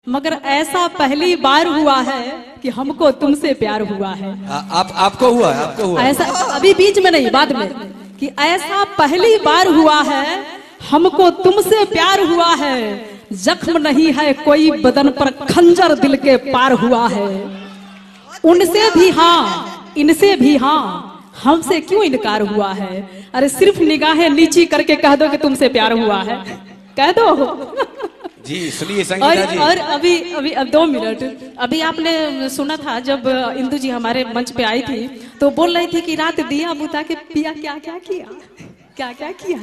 मगर ऐसा पहली बार हुआ है कि हमको तुमसे प्यार हुआ है। आपको हुआ है? आपको हुआ ऐसा अभी बीच में नहीं, बाद में, कि ऐसा पहली बार हुआ है हमको तुमसे प्यार हुआ है। जख्म नहीं है कोई बदन पर, खंजर दिल के पार हुआ है। उनसे भी हाँ, इनसे भी हाँ, हमसे क्यों इनकार हुआ है? अरे सिर्फ निगाहें नीची करके कह दो कि तुमसे प्यार हुआ है, कह दो। जी सुनिए संगीता जी। और अभी अब 2 मिनट, अभी आपने सुना था जब इंदु जी हमारे मंच पे आई थी तो बोल रही थी कि रात दिया बुता के पिया क्या क्या किया, क्या क्या किया।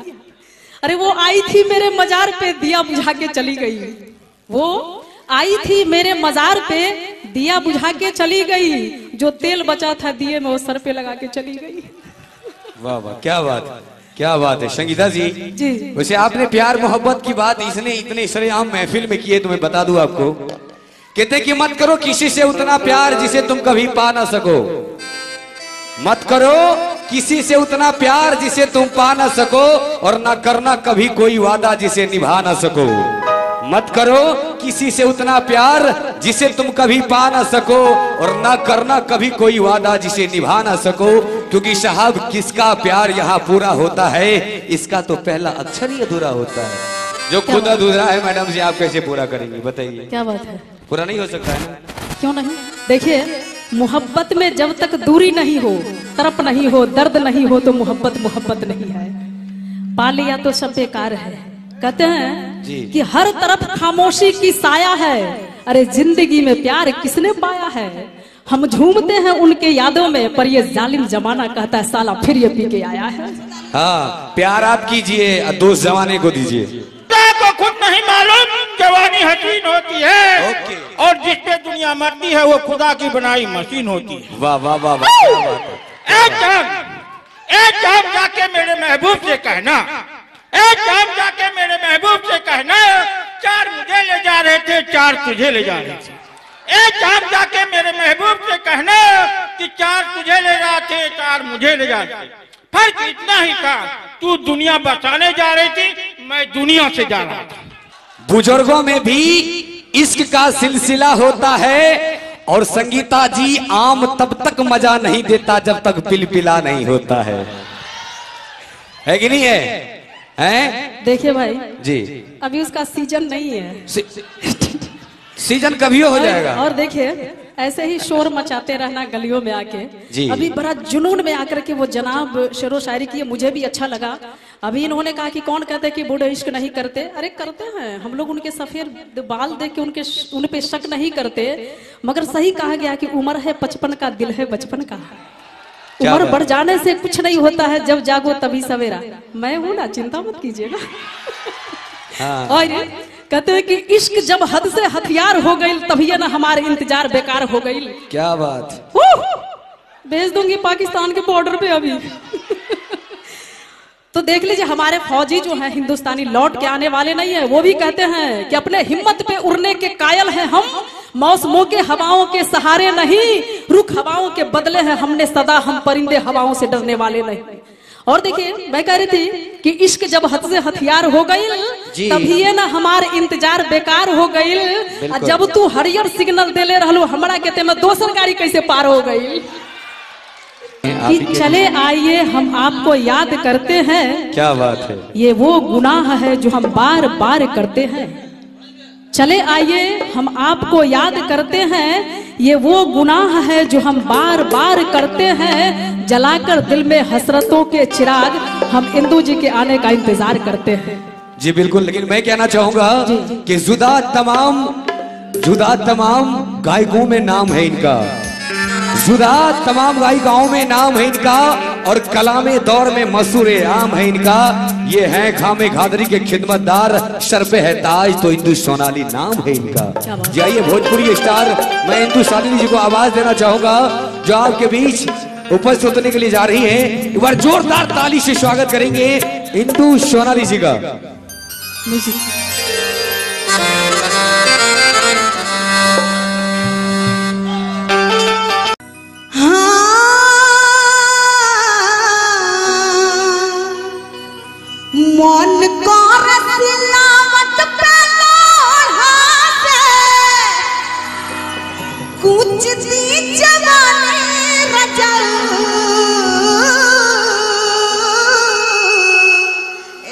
अरे वो आई थी मेरे मजार पे, दिया बुझा के चली गई। वो आई थी मेरे मजार पे, दिया बुझा के चली गई। जो तेल बचा था दिए में वो सर पे लगा के चली गई। वाह वाह, क्या बात, क्या बात है संगीता जी। जी वैसे आपने प्यार मोहब्बत की बात इसने इतने सरेआम महफिल में की है, तुम्हें बता दूं आपको। कहते कि मत करो किसी से उतना प्यार जिसे तुम कभी पा ना सको। मत करो किसी से उतना प्यार जिसे तुम पा ना सको, और ना करना कभी कोई वादा जिसे निभा ना सको। मत करो किसी से उतना प्यार जिसे तुम कभी पा ना सको, और ना करना कभी कोई वादा जिसे निभा ना सको। क्योंकि साहब किसका प्यार यहाँ पूरा होता है, इसका तो पहला अक्षर ही अधूरा होता है। जो खुद अधूरा है मैडम जी, आप कैसे पूरा करेंगी बताइए? क्या बात है, पूरा नहीं हो सकता है? क्यों नहीं? देखिए, मोहब्बत में जब तक दूरी नहीं हो, तरफ नहीं हो, दर्द नहीं हो, तो मोहब्बत मोहब्बत नहीं है। पा लिया तो सब बेकार है। कहते हैं कि हर तरफ खामोशी की साया है। अरे जिंदगी में प्यार किसने पाया है? हम झूमते हैं उनके यादों में, पर ये जालिम जमाना कहता है साला फिर ये पी के आया है। हाँ, प्यार आप कीजिए, दोस्त जमाने को दीजिए। को खुद नहीं मालूम जवानी हसीन होती है, और जिस पे दुनिया मरती है वो खुदा की बनाई मशीन होती है। वाह वाह वाह वाह। एक काम जाके मेरे महबूब से कहना, एक काम जाके मेरे महबूब से कहना, 4 मुझे ले जा रहे थे, 4 तुझे ले जा रहे थे। एक काम जाके मेरे महबूब से कहना कि 4 तुझे ले रहे थे, 4 मुझे ले जा रहे थे। फर्क इतना ही था, तू दुनिया बचाने जा रही थी, मैं दुनिया से जा रहा था। बुजुर्गों में भी इश्क का सिलसिला होता है, और संगीता जी आम तब तक मजा नहीं देता जब तक पिलपिला नहीं होता है कि नहीं है? हैं? देखिए भाई जी, अभी उसका सीजन नहीं है। सीजन कभी हो जाएगा। और देखिए ऐसे ही शोर मचाते रहना गलियों में आके। जी। अभी बड़ा जुनून में आकर के वो जनाब शेरो शायरी किए, मुझे भी अच्छा लगा। अभी इन्होंने कहा कि कौन कहते हैं कि बूढ़े इश्क नहीं करते। अरे करते हैं हम लोग, उनके सफेद बाल देख के उन पे शक नहीं करते। मगर सही कहा गया कि उम्र है 55 का, दिल है बचपन का। उम्र बढ़ जाने से कुछ नहीं होता है, जब जागो तभी सवेरा। मैं हूं ना, चिंता मत कीजिएगा। हाँ। और कहते हैं कि इश्क जब हद से हथियार हो गई, तभी ना हमारे इंतजार बेकार हो गई। क्या बात। भेज दूंगी पाकिस्तान के बॉर्डर पे अभी। तो देख लीजिए हमारे फौजी जो हैं हिंदुस्तानी लौट के आने वाले नहीं है। वो भी कहते हैं कि अपने हिम्मत पे उड़ने के कायल हैं हम, मौसमों के हवाओं के सहारे नहीं, रुख हवाओं के बदले हैं हमने सदा, हम परिंदे हवाओं से डरने वाले नहीं। और देखिए मैं कह रही थी कि इश्क जब हद से हथियार हो गई, तभी ये ना हमारे इंतजार बेकार हो गई। जब तू हरियर सिग्नल दे ले रहलो हमरा के, में दोसर गाड़ी कैसे पार हो गई। कि चले आइए हम आपको याद करते हैं। क्या बात है। ये वो गुनाह है जो हम बार बार करते हैं। चले आइए हम आपको याद करते हैं, ये वो गुनाह है जो हम बार बार करते हैं। जलाकर दिल में हसरतों के चिराग, हम इंदु जी के आने का इंतजार करते हैं। जी बिल्कुल, लेकिन मैं कहना चाहूंगा कि जुदा तमाम गायकों में नाम है इनका, जुदा तमाम गायिकाओं में नाम है इनका, और कलामे दौर में मशहूर आम है इनका। ये हैं खामे खादरी के खिदमतदार, शर्फे है ताज तो इंदु सोनाली नाम है इनका। जाइए भोजपुरी स्टार, मैं इंदु सोनाली जी को आवाज देना चाहूंगा जो आपके बीच उपस्थित होने के लिए जा रही है। एक बार जोरदार ताली से स्वागत करेंगे इंदु सोनाली जी का। मन को रसिलावत पे लोढ़ा से कूचती जवानी रजल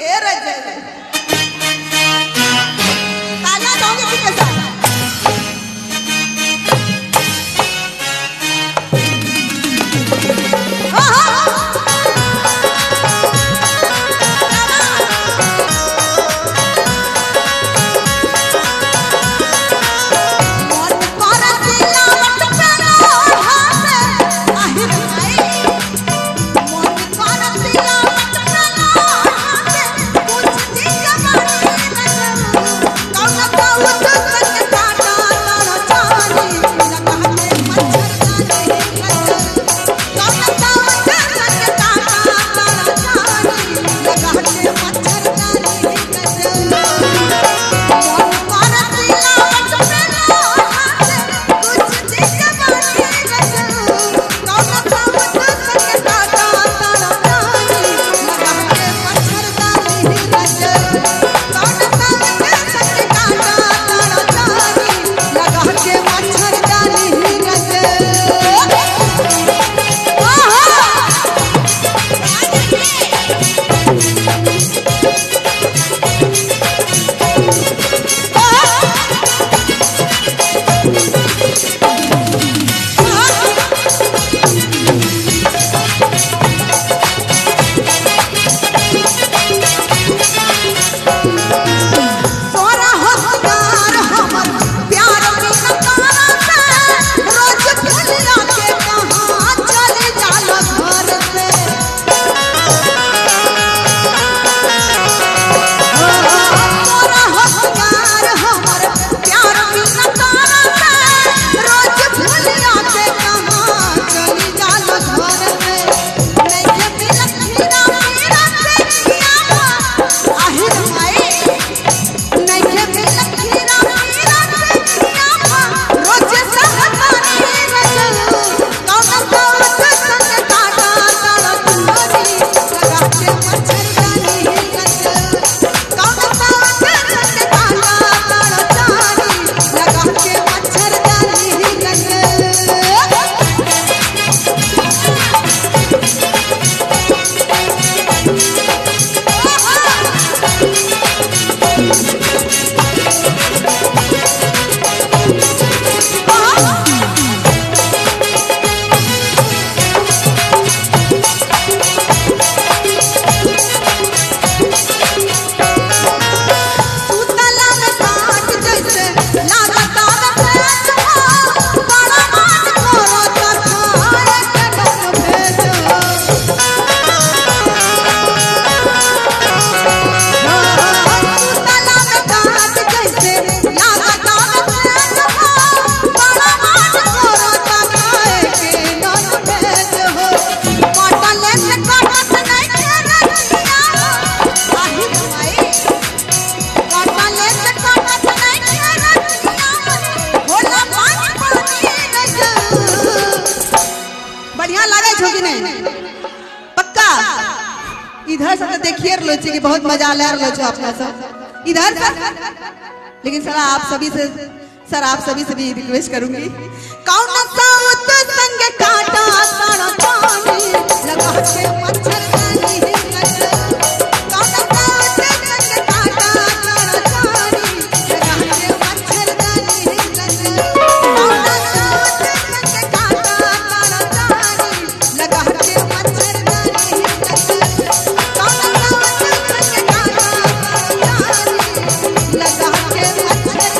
ए रजल ताला दोगे कि कैसा इधर से देखिए लोचे की बहुत मजा ले रहा लोचो अपना सब इधर से। लेकिन सर आप सभी से भी रिक्वेस्ट करूंगी कौन सा उत संग काटा सारा पानी लगा के मच्छरदानी कौन सा उत संग काटा सारा पानी लगा के मच्छरदानी कौन सा उत संग काटा सारा पानी लगा के मच्छरदानी कौन सा उत संग काटा सारा पानी लगा के मच्छरदानी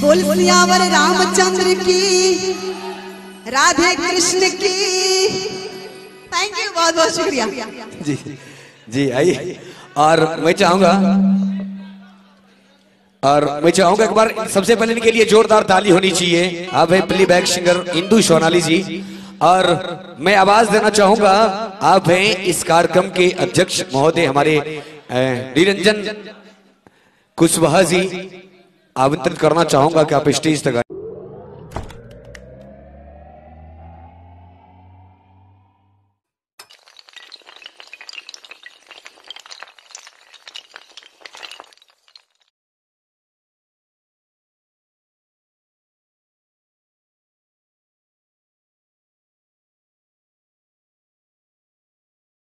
बोल सियावर रामचंद्र की, राधे कृष्ण की। थैंक यू, बहुत बहुत शुक्रिया जी जी। आइए और मैं चाहूंगा एक बार सबसे पहले इनके लिए जोरदार ताली होनी चाहिए। आप है प्लेबैक सिंगर इंदु सोनाली जी, और मैं आवाज देना चाहूंगा आप हैं इस कार्यक्रम के अध्यक्ष महोदय हमारे निरंजन कुशवाहा जी। आमंत्रित करना चाहूंगा कि आप स्टेज तक